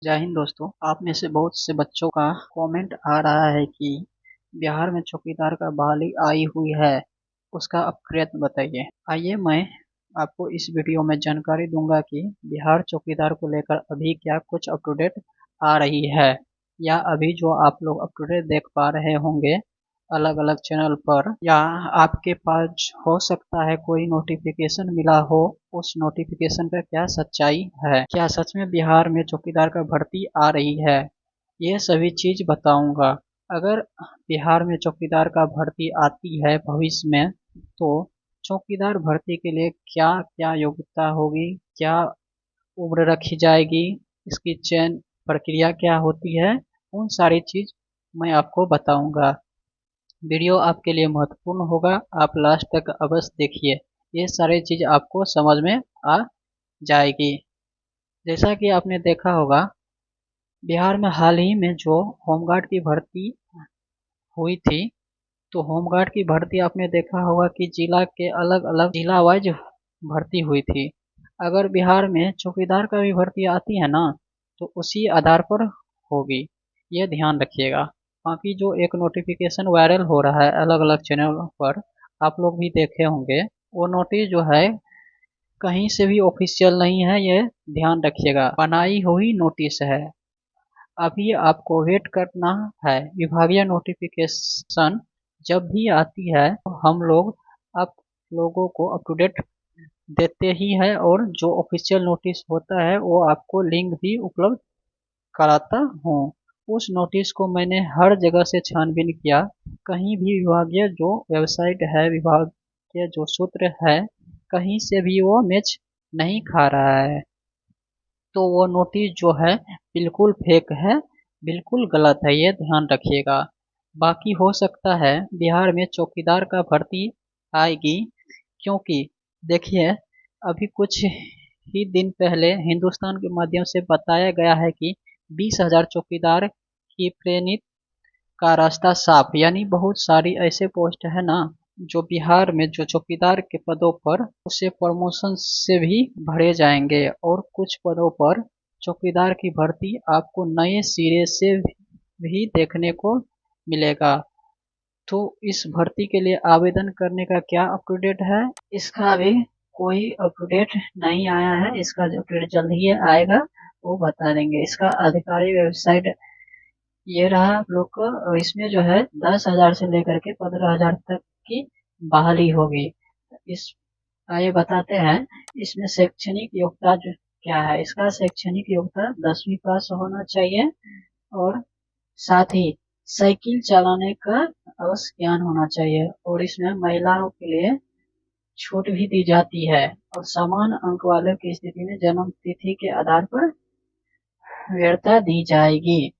जय हिंद दोस्तों। आप में से बहुत से बच्चों का कमेंट आ रहा है कि बिहार में चौकीदार का बहाली आई हुई है, उसका अपडेट बताइए। आइए मैं आपको इस वीडियो में जानकारी दूंगा कि बिहार चौकीदार को लेकर अभी क्या कुछ अपडेट आ रही है, या अभी जो आप लोग अपडेट देख पा रहे होंगे अलग अलग चैनल पर, या आपके पास हो सकता है कोई नोटिफिकेशन मिला हो, उस नोटिफिकेशन का क्या सच्चाई है, क्या सच में बिहार में चौकीदार का भर्ती आ रही है, ये सभी चीज बताऊंगा। अगर बिहार में चौकीदार का भर्ती आती है भविष्य में, तो चौकीदार भर्ती के लिए क्या क्या योग्यता होगी, क्या उम्र रखी जाएगी, इसकी चयन प्रक्रिया क्या होती है, उन सारी चीज मैं आपको बताऊंगा। वीडियो आपके लिए महत्वपूर्ण होगा, आप लास्ट तक अवश्य देखिए, ये सारी चीज आपको समझ में आ जाएगी। जैसा कि आपने देखा होगा, बिहार में हाल ही में जो होमगार्ड की भर्ती हुई थी, तो होमगार्ड की भर्ती आपने देखा होगा कि जिला के अलग अलग जिला वाइज भर्ती हुई थी। अगर बिहार में चौकीदार का भी भर्ती आती है ना, तो उसी आधार पर होगी, ये ध्यान रखिएगा। बाकी जो एक नोटिफिकेशन वायरल हो रहा है अलग अलग चैनल पर, आप लोग भी देखे होंगे, वो नोटिस जो है कहीं से भी ऑफिशियल नहीं है, ये ध्यान रखिएगा, बनाई हुई नोटिस है। अभी आपको वेट करना है, विभागीय नोटिफिकेशन जब भी आती है तो हम लोग आप लोगों को अप टू डेट देते ही है, और जो ऑफिशियल नोटिस होता है वो आपको लिंक भी उपलब्ध कराता हूँ। उस नोटिस को मैंने हर जगह से छानबीन किया, कहीं भी विभागीय जो वेबसाइट है, विभाग के जो सूत्र है, कहीं से भी वो मैच नहीं खा रहा है। तो वो नोटिस जो है बिल्कुल फेक है, बिल्कुल गलत है, ये ध्यान रखिएगा। बाकी हो सकता है बिहार में चौकीदार का भर्ती आएगी, क्योंकि देखिए अभी कुछ ही दिन पहले हिंदुस्तान के माध्यम से बताया गया है कि 20,000 चौकीदार की प्रेरित का रास्ता साफ, यानी बहुत सारी ऐसे पोस्ट है ना, जो बिहार में जो चौकीदार के पदों पर उसे प्रमोशन से भी भरे जाएंगे, और कुछ पदों पर चौकीदार की भर्ती आपको नए सिरे से भी देखने को मिलेगा। तो इस भर्ती के लिए आवेदन करने का क्या अपडेट है, इसका अभी कोई अपडेट नहीं आया है, इसका जो अपडेट जल्द ही आएगा वो बता देंगे। इसका आधिकारिक वेबसाइट ये रहा आप लोग को, और इसमें जो है 10,000 से लेकर के 15,000 तक की बहाली होगी। इस ये बताते हैं, इसमें शैक्षणिक योग्यता जो क्या है, इसका शैक्षणिक योग्यता 10वीं पास होना चाहिए, और साथ ही साइकिल चलाने का अवश्य ज्ञान होना चाहिए, और इसमें महिलाओं के लिए छूट भी दी जाती है, और समान अंक वाले की स्थिति में जन्म तिथि के आधार पर वरीयता दी जाएगी।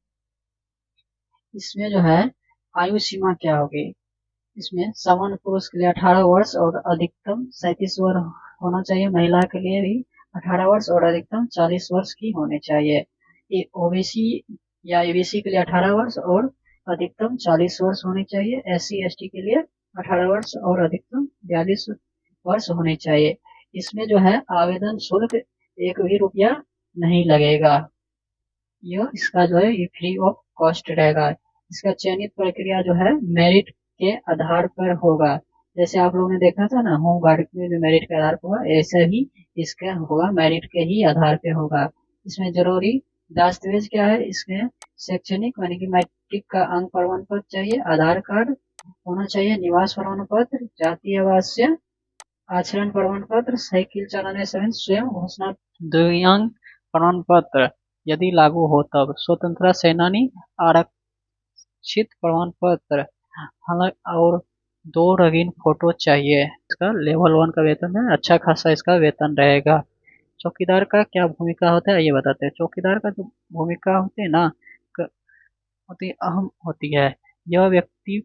इसमें जो है आयु सीमा क्या होगी, इसमें सामान्य पुरुष के लिए 18 वर्ष और अधिकतम 37 वर्ष होना चाहिए, महिला के लिए भी 18 वर्ष और अधिकतम 40 वर्ष की होनी चाहिए। ये ओबीसी या एबीसी के लिए 18 वर्ष और अधिकतम 40 वर्ष होनी चाहिए, एससी एसटी के लिए 18 वर्ष और अधिकतम 42 वर्ष होने चाहिए। इसमें जो है आवेदन शुल्क 1 भी रुपया नहीं लगेगा, यह इसका जो है ये फ्री ऑफ कॉस्ट रहेगा। इसका चयनित प्रक्रिया जो है मेरिट के आधार पर होगा, जैसे आप लोगों ने देखा था ना होम गार्ड में जो मेरिट के आधार पर होगा, ऐसे ही इसका होगा, मेरिट के ही आधार पे होगा। इसमें जरूरी दस्तावेज क्या है, इसमें शैक्षणिक यानी कि मैट्रिक का अंक प्रमाण पत्र चाहिए, आधार कार्ड होना चाहिए, निवास प्रमाण पत्र, जातीय आवासीय आचरण प्रमाण पत्र, साइकिल चलाने सहित स्वयं घोषणा, दिव्यांग प्रमाण पत्र यदि लागू हो तब, स्वतंत्रता सेनानी आरक्षित प्रमाण पत्र, हालांकि, और 2 रंगीन फोटो चाहिए। इसका लेवल 1 का वेतन है, अच्छा खासा इसका वेतन रहेगा। चौकीदार का क्या भूमिका होता है ये बताते हैं। चौकीदार का जो भूमिका होती है ना, बहुत ही अहम होती है। यह व्यक्ति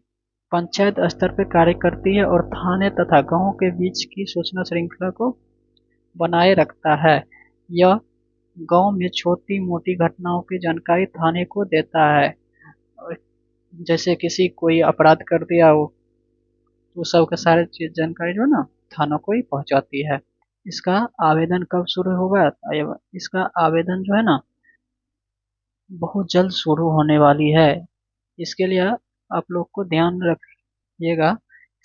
पंचायत स्तर पर कार्य करती है और थाने तथा गांव के बीच की सूचना श्रृंखला को बनाए रखता है। यह गांव में छोटी मोटी घटनाओं की जानकारी थाने को देता है, जैसे किसी कोई अपराध कर दिया हो तो सब का सारे चीज जानकारी जो है ना थानों को ही पहुंचाती है। इसका आवेदन कब शुरू होगा, इसका आवेदन जो है ना बहुत जल्द शुरू होने वाली है। इसके लिए आप लोग को ध्यान रखिएगा,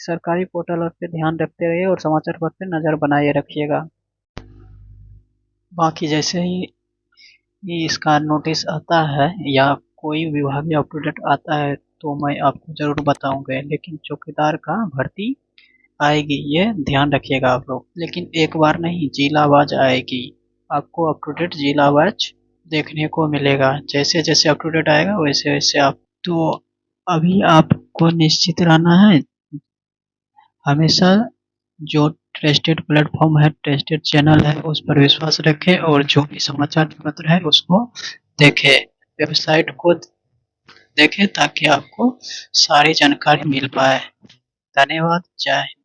सरकारी पोर्टल पे ध्यान रखते रहिए और समाचार पत्र पे नज़र बनाए रखिएगा। बाकी जैसे ही इसका नोटिस आता है या कोई विभागीय अपडेट आता है तो मैं आपको ज़रूर बताऊंगा, लेकिन चौकीदार का भर्ती आएगी, ये ध्यान रखिएगा आप लोग। लेकिन एक बार नहीं, जिला वाइज आएगी, आपको अप टू डेट जिला वाइज देखने को मिलेगा। जैसे जैसे अप टू डेट आएगा वैसे वैसे आप तो अभी आपको निश्चित रहना है, हमेशा जो ट्रस्टेड प्लेटफॉर्म है, ट्रस्टेड चैनल है, उस पर विश्वास रखें और जो भी समाचार पत्र है उसको देखें, वेबसाइट को देखें ताकि आपको सारी जानकारी मिल पाए। धन्यवाद। जय हिंद।